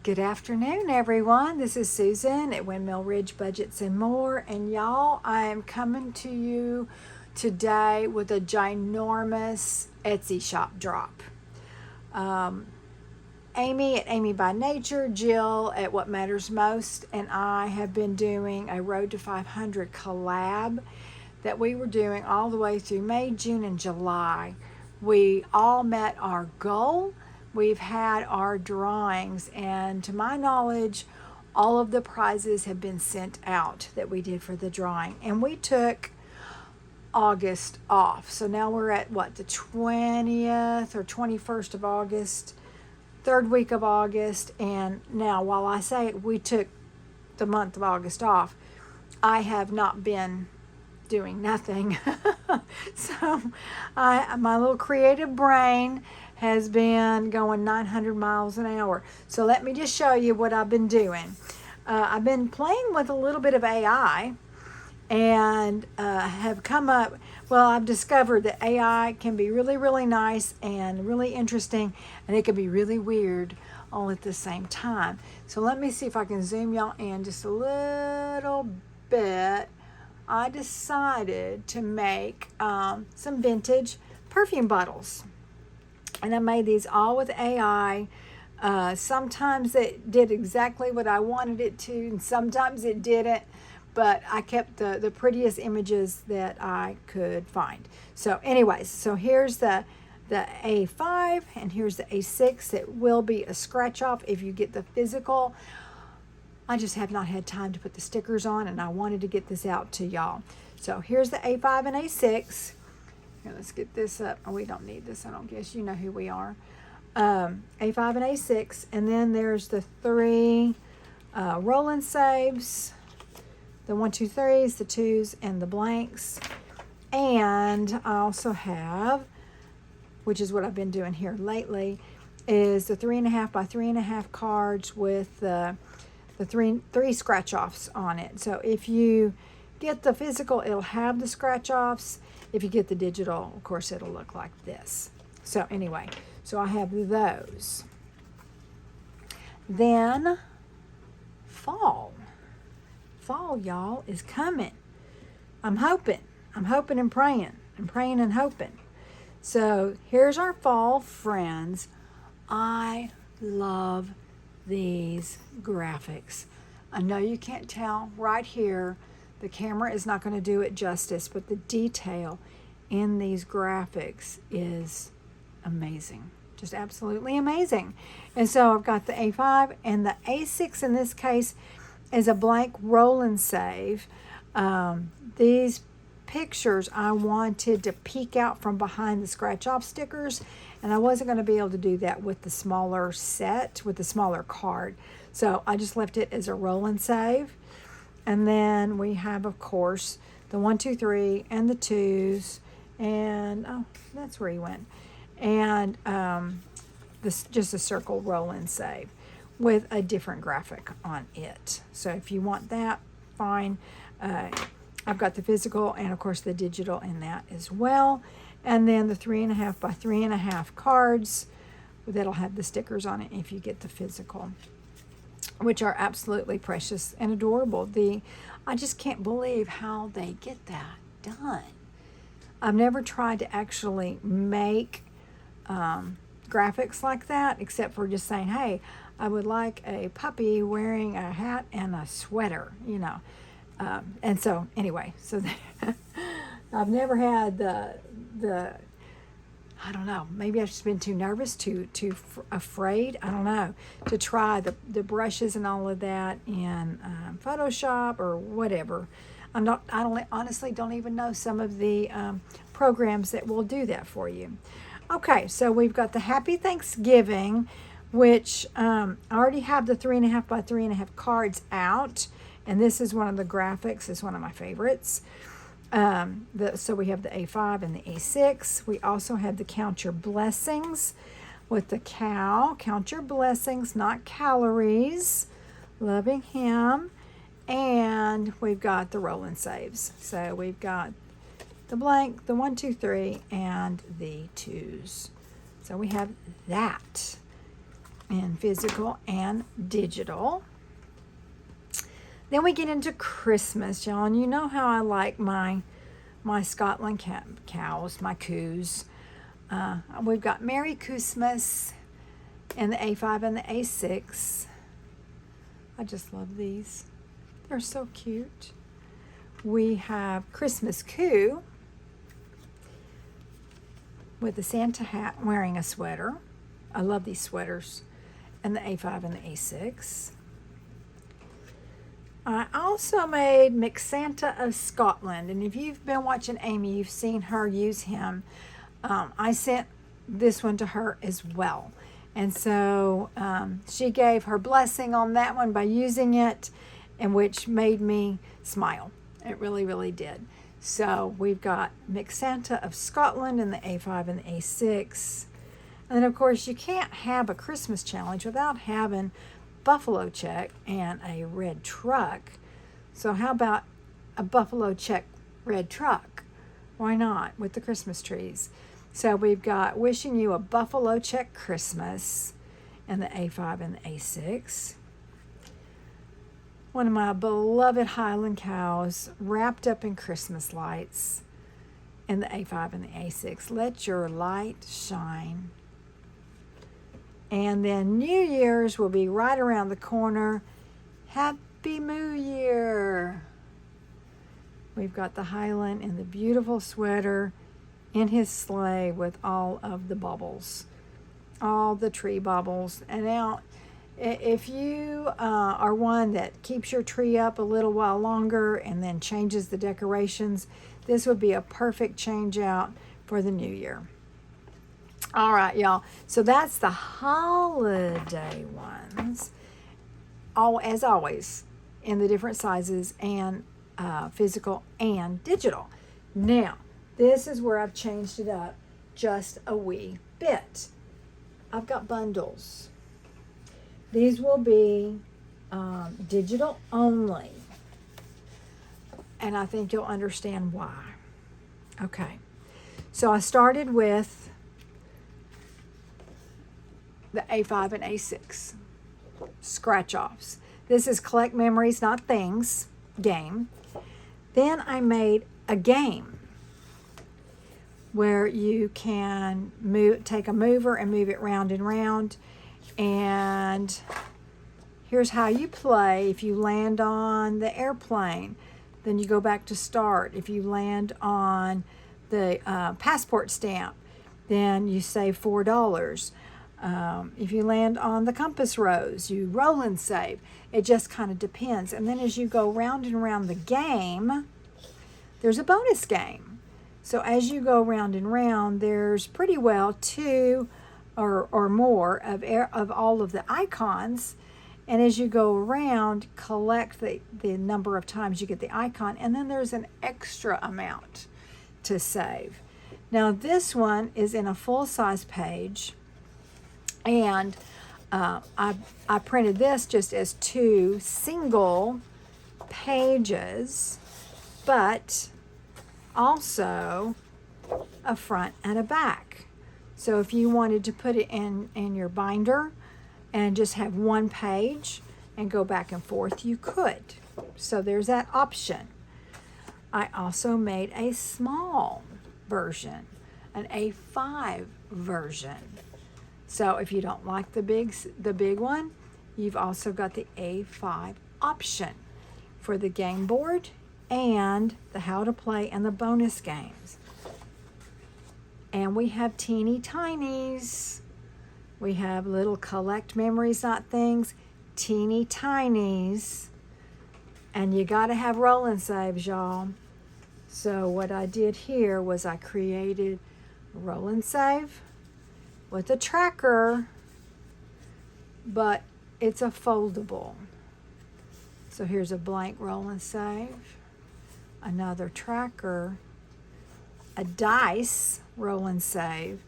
Good afternoon, everyone. This is Susan at Windmill Ridge Budgets and More. And y'all, I am coming to you today with a ginormous Etsy shop drop. Amy at Amy by Nature, Jill at What Matters Most, and I have been doing a Road to 500 collab that we were doing all the way through May, June, and July. We all met our goal. We've had our drawings, and to my knowledge, all of the prizes have been sent out that we did for the drawing. And we took August off. So now we're at what, the 20th or 21st of August, third week of August. And now, while I say we took the month of August off, I have not been doing nothing. So my little creative brain has been going 900 miles an hour. So let me just show you what I've been doing. I've been playing with a little bit of AI and have come up, well, I've discovered that AI can be really, really nice and really interesting, and it can be really weird all at the same time. So let me see if I can zoom y'all in just a little bit. I decided to make some vintage perfume bottles. And I made these all with AI. Sometimes it did exactly what I wanted it to, and sometimes it didn't. But I kept the prettiest images that I could find. So anyways, so here's the A5 and here's the A6. It will be a scratch off if you get the physical. I just have not had time to put the stickers on, and I wanted to get this out to y'all. So here's the A5 and A6. Here, let's get this up. Oh, we don't need this, I don't guess. You know who we are. A5 and A6. And then there's the three roll-in saves, the 1, 2, 3s, the 2s, and the blanks. And I also have, which is what I've been doing here lately, is the 3.5 by 3.5 cards with the three scratch-offs on it. So if you get the physical, it'll have the scratch-offs. If you get the digital, of course, it'll look like this. So anyway, so I have those. Then fall, y'all, is coming. I'm hoping and praying. I'm praying and hoping. So here's our fall friends. I love these graphics. I know you can't tell right here. The camera is not going to do it justice, but the detail in these graphics is amazing. Just absolutely amazing. And so I've got the A5, and the A6 in this case is a blank roll and save. These pictures I wanted to peek out from behind the scratch off stickers, and I wasn't going to be able to do that with the smaller set, with the smaller card. So I just left it as a roll and save. And then we have, of course, the 1, 2, 3 and the 2s, and oh, that's where he went. And this just a circle roll and save with a different graphic on it. So if you want that, fine. I've got the physical and of course the digital in that as well. And then the 3.5 by 3.5 cards that'll have the stickers on it if you get the physical, which are absolutely precious and adorable. I just can't believe how they get that done. I've never tried to actually make graphics like that, except for just saying, hey, I would like a puppy wearing a hat and a sweater, you know. And so anyway, so I've never had the I don't know, maybe I've just been too nervous, too afraid, I don't know, to try the brushes and all of that in Photoshop or whatever. I honestly don't even know some of the programs that will do that for you. Okay, so we've got the Happy Thanksgiving, which I already have the 3.5 by 3.5 cards out, and this is one of the graphics, is one of my favorites. So we have the A5 and the A6. We also have the Count Your Blessings with the cow. Count your blessings, not calories. Loving him. And we've got the roll and saves. So we've got the blank, the 1, 2, 3, and the 2s. So we have that. in physical and digital. Then we get into Christmas, y'all, and you know how I like my Scotland cows, my coos. We've got Merry Christmas and the A5 and the A6. I just love these. They're so cute. We have Christmas Coo with the Santa hat wearing a sweater. I love these sweaters. And the A5 and the A6. I also made McSanta of Scotland. And if you've been watching Amy, you've seen her use him. I sent this one to her as well. And so she gave her blessing on that one by using it, and which made me smile. It really, really did. So we've got McSanta of Scotland and the A5 and the A6. And then, of course, you can't have a Christmas challenge without having buffalo check and a red truck. So how about a buffalo check red truck? Why not with the Christmas trees? So we've got Wishing You a Buffalo Check Christmas and the A5 and the A6. One of my beloved Highland cows wrapped up in Christmas lights and the A5 and the A6. Let your light shine. And then New Year's will be right around the corner. Happy New Year. We've got the Highland in the beautiful sweater in his sleigh with all of the bubbles, all the tree bubbles. And now, if you are one that keeps your tree up a little while longer and then changes the decorations, this would be a perfect change out for the new year. All right, y'all. So that's the holiday ones. All, as always, in the different sizes and physical and digital. Now, this is where I've changed it up just a wee bit. I've got bundles. These will be digital only. And I think you'll understand why. Okay. So I started with the A5 and A6 scratch-offs. This is Collect Memories, Not Things game. Then I made a game where you can take a mover and move it round and round. And here's how you play. If you land on the airplane, then you go back to start. If you land on the passport stamp, then you save $4. If you land on the compass rose, you roll and save. It just kind of depends. And then as you go round and round the game, there's a bonus game. So as you go round and round, there's pretty well 2 or more of all of the icons. And as you go around, collect the number of times you get the icon. And then there's an extra amount to save. Now this one is in a full-size page. And I printed this just as 2 single pages, but also a front and a back. So if you wanted to put it in your binder and just have 1 page and go back and forth, you could. So there's that option. I also made a small version, an A5 version. So if you don't like the big one, you've also got the A5 option for the game board and the how to play and the bonus games. And we have teeny tinies. We have little Collect Memories, Not Things, teeny tinies. And you got to have roll and saves, y'all. So what I did here was I created a roll and save with a tracker, but it's a foldable. So here's a blank roll and save, another tracker, a dice roll and save,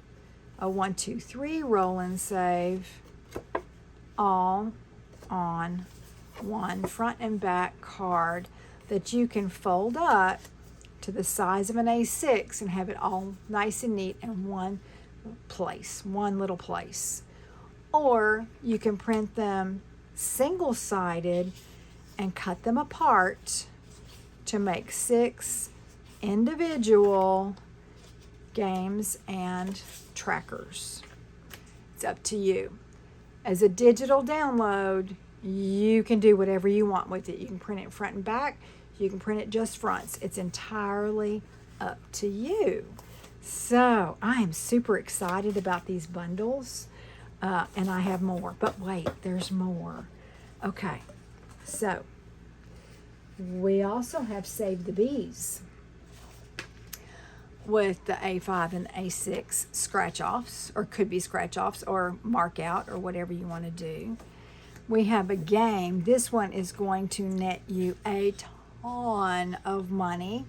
a 1, 2, 3 roll and save, all on one front and back card that you can fold up to the size of an A6 and have it all nice and neat in one place, one little place. or you can print them single-sided and cut them apart to make 6 individual games and trackers. It's up to you. As a digital download, you can do whatever you want with it. You can print it front and back. You can print it just fronts. It's entirely up to you. So I am super excited about these bundles, and I have more. But wait, there's more. Okay, so we also have Save the Bees with the A5 and A6 scratch-offs, or could be scratch-offs, or mark out, or whatever you want to do. We have a game. This one is going to net you a ton of money.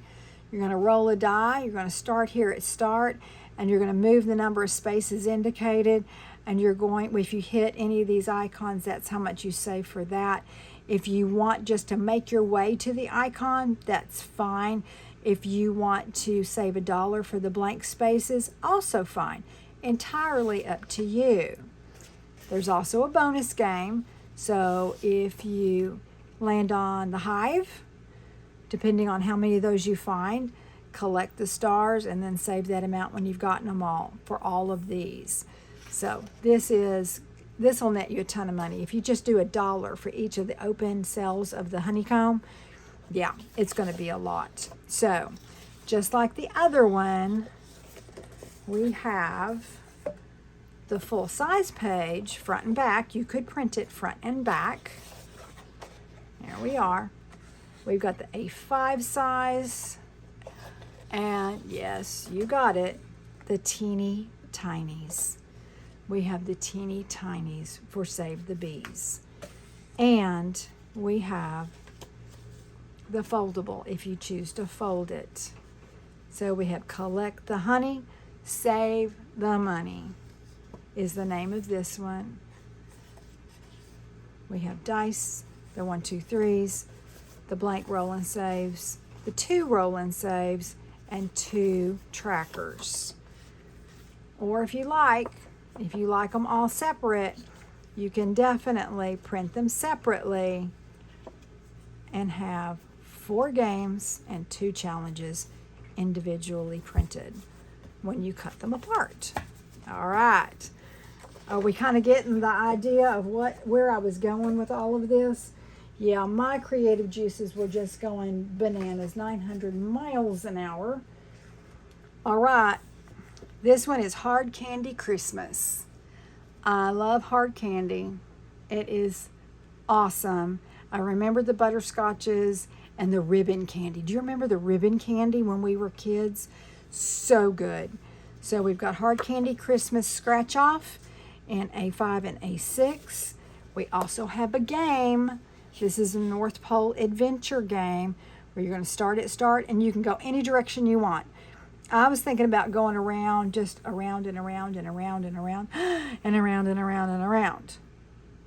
You're going to roll a die. You're going to start here at start, and you're going to move the number of spaces indicated, and you're going, if you hit any of these icons, that's how much you save for that. If you want just to make your way to the icon, that's fine. If you want to save $1 for the blank spaces, also fine. Entirely up to you. There's also a bonus game. So if you land on the hive, depending on how many of those you find, collect the stars and then save that amount when you've gotten them all for all of these. So this will net you a ton of money. If you just do $1 for each of the open cells of the honeycomb, yeah, it's going to be a lot. So just like the other one, we have the full size page, front and back. You could print it front and back. There we are. We've got the A5 size, and yes, you got it, the teeny tinies. We have the teeny tinies for Save the Bees. And we have the foldable if you choose to fold it. So we have Collect the Honey, Save the Money is the name of this one. We have dice, the 1, 2, 3s, the blank roll and saves, the 2 roll and saves, and 2 trackers. Or if you like them all separate, you can definitely print them separately and have 4 games and 2 challenges individually printed when you cut them apart. All right. Are we kind of getting the idea of where I was going with all of this? Yeah, my creative juices were just going bananas, 900 miles an hour. All right. This one is Hard Candy Christmas. I love hard candy. It is awesome. I remember the butterscotches and the ribbon candy. Do you remember the ribbon candy when we were kids? So good. So we've got Hard Candy Christmas Scratch Off and A5 and A6. We also have a game. This is a North Pole adventure game where you're going to start at start and you can go any direction you want. I was thinking about going around, just around and around and around and around and around and around and around.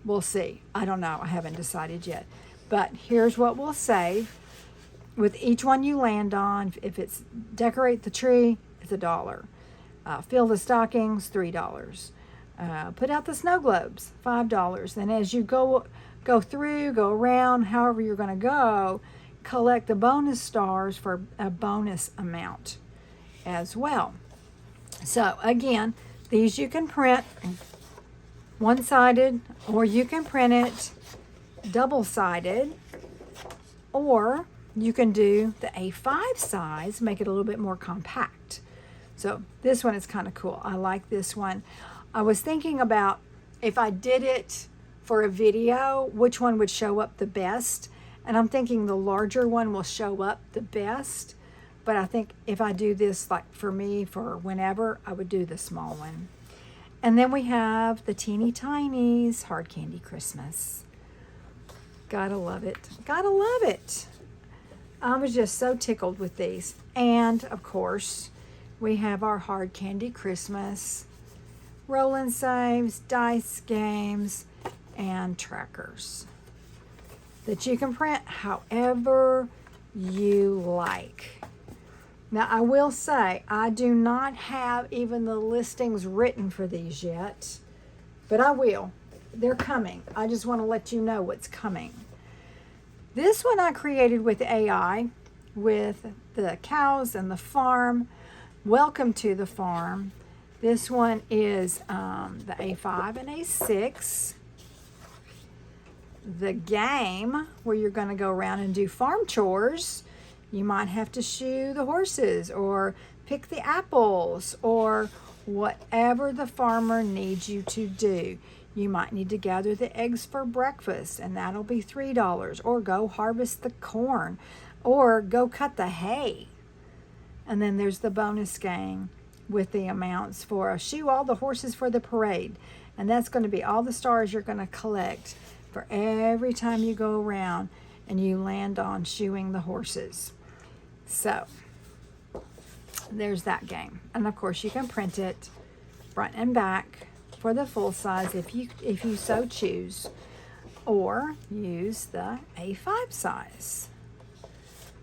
We'll see. I don't know. I haven't decided yet. But here's what we'll save. With each one you land on, if it's decorate the tree, it's $1. Fill the stockings, $3. Put out the snow globes, $5. And as you go through, go around, however you're going to go, collect the bonus stars for a bonus amount as well. So again, these you can print one-sided, or you can print it double-sided, or you can do the A5 size, make it a little bit more compact. So this one is kind of cool. I like this one. I was thinking about if I did it for a video, which one would show up the best. And I'm thinking the larger one will show up the best. But I think if I do this, like for me, for whenever, I would do the small one. And then we have the teeny tinies, Hard Candy Christmas. Gotta love it. Gotta love it. I was just so tickled with these. And of course, we have our Hard Candy Christmas, roll and saves, dice games, and trackers that you can print however you like. Now, I will say, I do not have even the listings written for these yet. but I will. They're coming. I just want to let you know what's coming. This one I created with AI, with the cows and the farm. Welcome to the farm. This one is the A5 and A6. The game, where you're going to go around and do farm chores. You might have to shoe the horses or pick the apples or whatever the farmer needs you to do. You might need to gather the eggs for breakfast, and that'll be $3, or go harvest the corn, or go cut the hay. And then there's the bonus game with the amounts for shoe all the horses for the parade. And that's going to be all the stars you're going to collect for every time you go around and you land on shoeing the horses. So there's that game. And of course you can print it front and back for the full size if you so choose, or use the A5 size.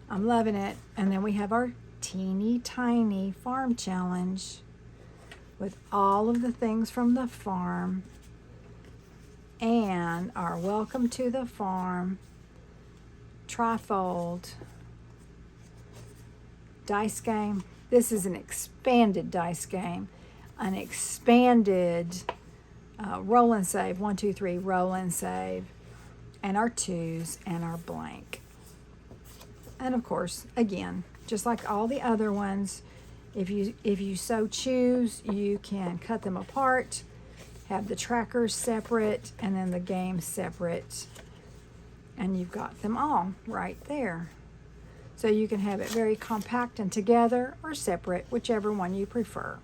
I'm loving it. And then we have our teeny tiny farm challenge with all of the things from the farm, and our welcome to the farm trifold dice game. This is an expanded dice game, an expanded roll and save, 1, 2, 3, roll and save, and our twos and our blank. And of course, again, just like all the other ones, if you so choose, you can cut them apart, have the trackers separate, and then the game separate, and you've got them all right there. So you can have it very compact and together, or separate, whichever one you prefer.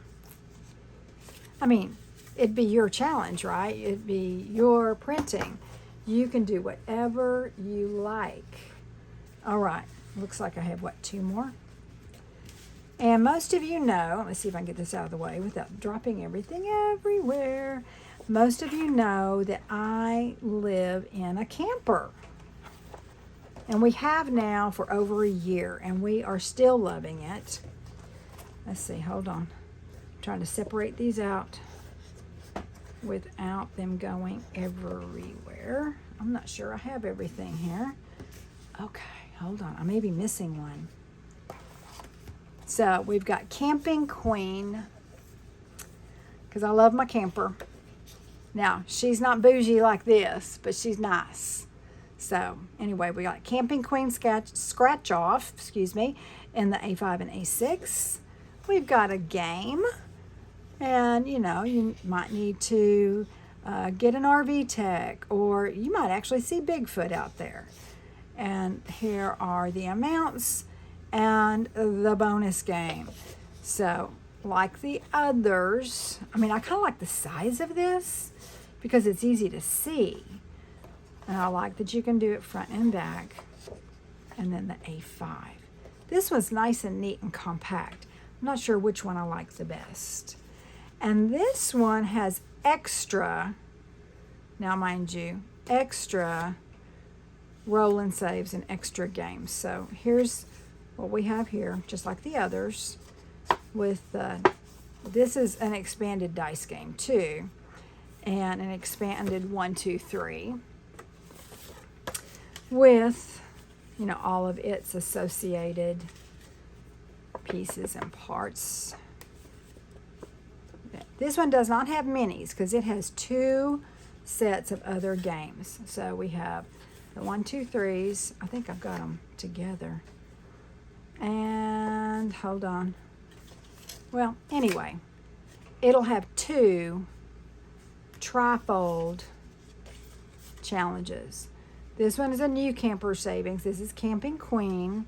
I mean, it'd be your challenge, right? It'd be your printing. You can do whatever you like. All right, looks like I have, what, 2 more? And most of you know, let's see if I can get this out of the way without dropping everything everywhere. Most of you know that I live in a camper. And we have now for over a year, and we are still loving it. Let's see, hold on. I'm trying to separate these out without them going everywhere. I'm not sure I have everything here. Okay, hold on. I may be missing one. So we've got Camping Queen, because I love my camper. Now, she's not bougie like this, but she's nice. So anyway, we got Camping Queen scratch off, in the A5 and A6. We've got a game, and you might need to get an RV tech, or you might actually see Bigfoot out there. And here are the amounts and the bonus game. So like the others, I mean, I kind of like the size of this because it's easy to see. And I like that you can do it front and back. And then the A5. This one's nice and neat and compact. I'm not sure which one I like the best. And this one has extra, now mind you, extra roll and saves and extra games. So here's what we have here, just like the others, with this is an expanded dice game too, and an expanded 1, 2, 3 with all of its associated pieces and parts. This one does not have minis because it has 2 sets of other games. So we have the 1, 2, 3s. I think I've got them together. And hold on. Well, anyway, it'll have 2 trifold challenges. This one is a new camper savings. This is Camping Queen,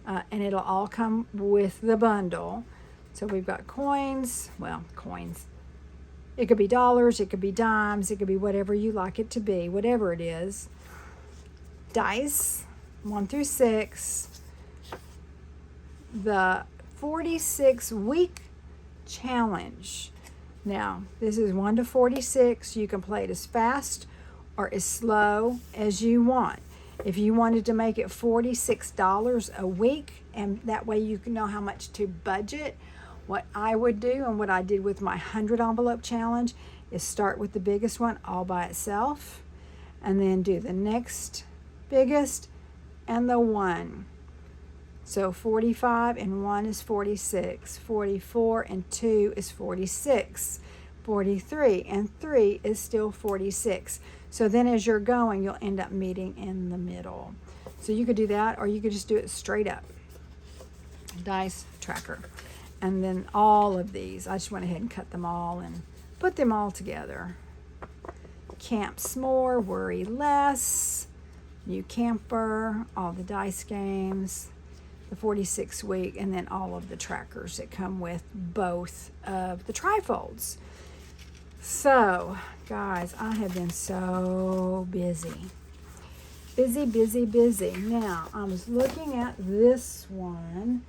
and it'll all come with the bundle. So we've got coins. Well, coins. It could be dollars, it could be dimes, it could be whatever you like it to be, whatever it is. Dice, 1 through 6. The 46-week challenge. Now, this is 1 to 46. You can play it as fast or as slow as you want. If you wanted to make it $46 a week, and that way you can know how much to budget, what I would do and what I did with my 100 envelope challenge is start with the biggest one all by itself, and then do the next biggest and the 1. So 45 and 1 is 46. 44 and 2 is 46. 43 and 3 is still 46. So then as you're going, you'll end up meeting in the middle. So you could do that, or you could just do it straight up. Dice tracker. And then all of these, I just went ahead and cut them all and put them all together. Camps more, worry less, new camper, all the dice games, the 46 week, and then all of the trackers that come with both of the trifolds. So, guys, I have been so busy. Busy. Now, I was looking at this one,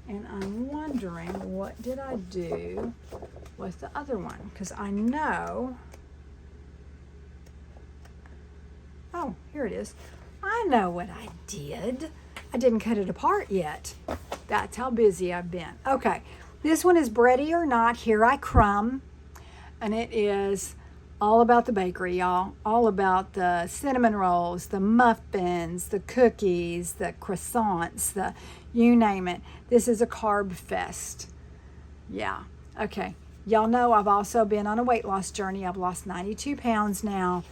and I'm wondering, what did I do with the other one? Because I know... Oh, here it is. I know what I did. I didn't cut it apart yet. That's how busy I've been. Okay, this one is Bready or Not, Here I Crumb. And it is all about the bakery, y'all. All about the cinnamon rolls, the muffins, the cookies, the croissants, the you name it. This is a carb fest. Yeah, okay. Y'all know I've also been on a weight loss journey. I've lost 92 pounds now.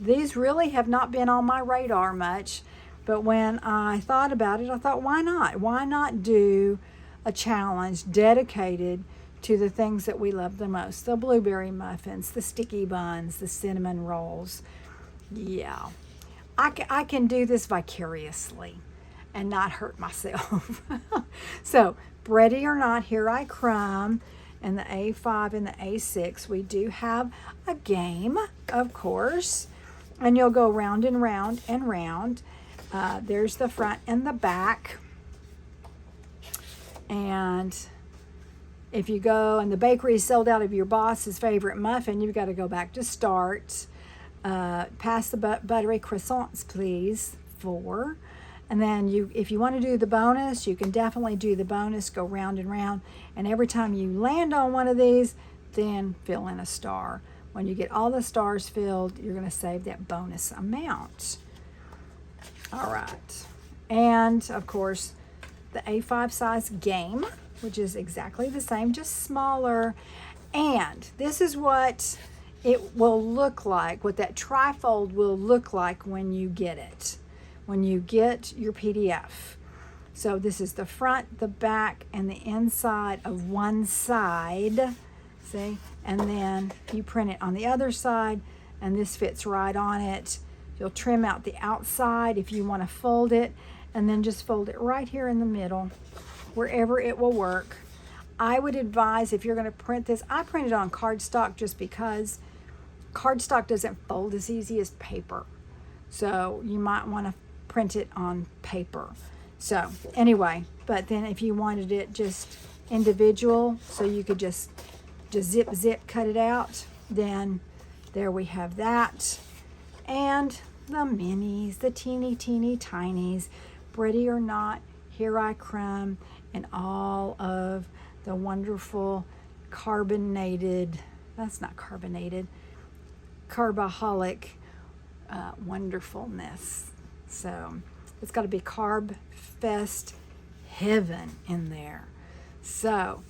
These really have not been on my radar much, but when I thought about it, I thought, why not? Why not do a challenge dedicated to the things that we love the most? The blueberry muffins, the sticky buns, the cinnamon rolls. Yeah, I can do this vicariously and not hurt myself. So, Bready or Not, Here I Crumb. And the A5 and the A6, we do have a game, of course, and you'll go round and round and round. There's the front and the back, and if you go and the bakery is sold out of your boss's favorite muffin, you've got to go back to start. Pass the buttery croissants, please. 4. And then if you want to do the bonus, you can definitely do the bonus, go round and round. And every time you land on one of these, then fill in a star. When you get all the stars filled, you're going to save that bonus amount. All right. And, of course, the A5 size game, which is exactly the same, just smaller. And this is what it will look like, what that trifold will look like when you get it. When you get your PDF. So this is the front, the back, and the inside of one side. See? And then you print it on the other side, and this fits right on it. You'll trim out the outside if you want to fold it, and then just fold it right here in the middle, wherever it will work. I would advise, if you're going to print this, I print it on cardstock just because cardstock doesn't fold as easy as paper. So you might want to print it on paper. So anyway, but then if you wanted it just individual, so you could just zip cut it out, then there we have that. And the minis, the teeny tinies, Bready or Not, Here I Crumb, and all of the wonderful carbonated, that's not carbonated, carbaholic wonderfulness. So it's got to be Carb Fest heaven in there. So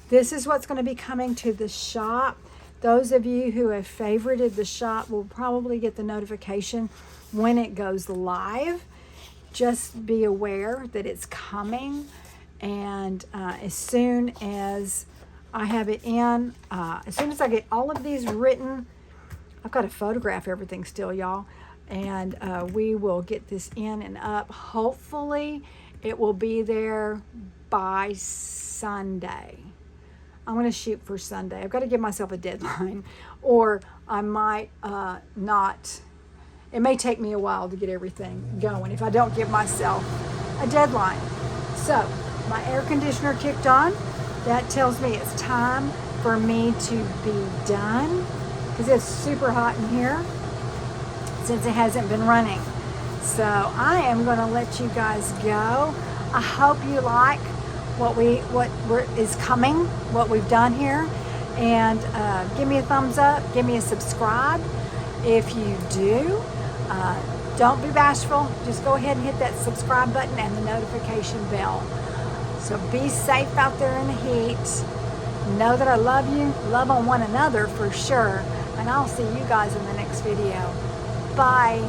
this is what's going to be coming to the shop. Those of you who have favorited the shop will probably get the notification when it goes live. Just be aware that it's coming. And as soon as I have it in, as soon as I get all of these written, I've got to photograph everything still, y'all. And we will get this in and up. Hopefully it will be there by Sunday. I'm going to shoot for Sunday. I've got to give myself a deadline, or I might not. It may take me a while to get everything going if I don't give myself a deadline. So my air conditioner kicked on. That tells me it's time for me to be done, because it's super hot in here since it hasn't been running. So I am going to let you guys go. I hope you like what is coming, what we've done here. And give me a thumbs up, give me a subscribe. If you do, don't be bashful. Just go ahead and hit that subscribe button and the notification bell. So be safe out there in the heat. Know that I love you. Love on one another for sure. And I'll see you guys in the next video. Bye.